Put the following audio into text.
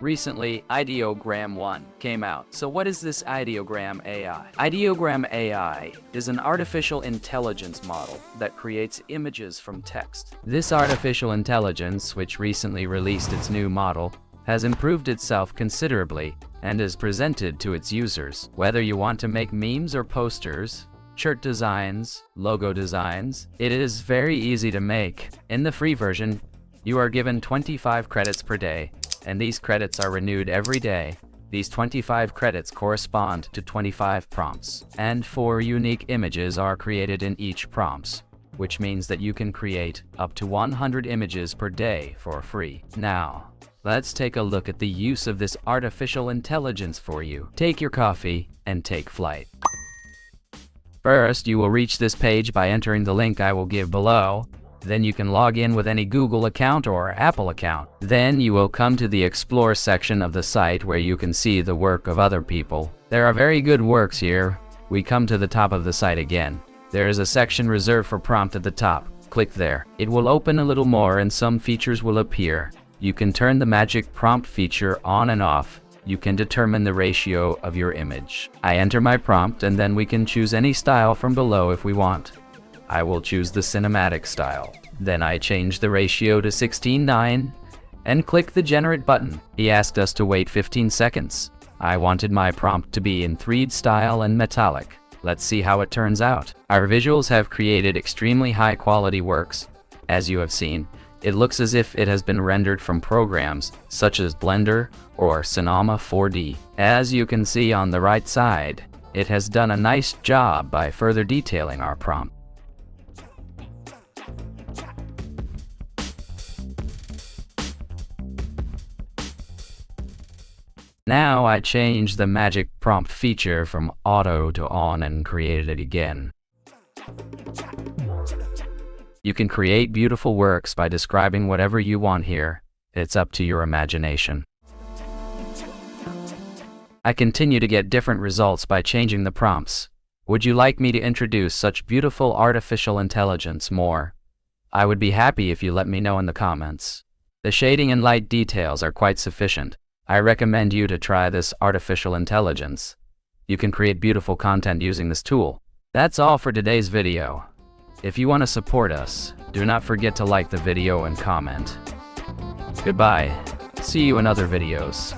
Recently, IDEOGRAM 1 came out. So what is this IDEOGRAM AI? IDEOGRAM AI is an artificial intelligence model that creates images from text. This artificial intelligence, which recently released its new model, has improved itself considerably and is presented to its users. Whether you want to make memes or posters, shirt designs, logo designs, it is very easy to make. In the free version, you are given 25 credits per day, and these credits are renewed every day. These 25 credits correspond to 25 prompts, and 4 unique images are created in each prompts, which means that you can create up to 100 images per day for free. Now, let's take a look at the use of this artificial intelligence for you. Take your coffee and take flight. First, you will reach this page by entering the link I will give below. Then you can log in with any Google account or Apple account. Then you will come to the Explore section of the site where you can see the work of other people. There are very good works here. We come to the top of the site again. There is a section reserved for prompt at the top. Click there. It will open a little more and some features will appear. You can turn the magic prompt feature on and off. You can determine the ratio of your image. I enter my prompt and then we can choose any style from below if we want. I will choose the cinematic style. Then I change the ratio to 16:9 and click the generate button. He asked us to wait 15 seconds. I wanted my prompt to be in 3D style and metallic. Let's see how it turns out. Our visuals have created extremely high quality works. As you have seen, it looks as if it has been rendered from programs such as Blender or Cinema 4D. As you can see on the right side, it has done a nice job by further detailing our prompt. Now I changed the magic prompt feature from auto to on and created it again. You can create beautiful works by describing whatever you want here. It's up to your imagination. I continue to get different results by changing the prompts. Would you like me to introduce such beautiful artificial intelligence more? I would be happy if you let me know in the comments. The shading and light details are quite sufficient. I recommend you to try this artificial intelligence. You can create beautiful content using this tool. That's all for today's video. If you want to support us, do not forget to like the video and comment. Goodbye. See you in other videos.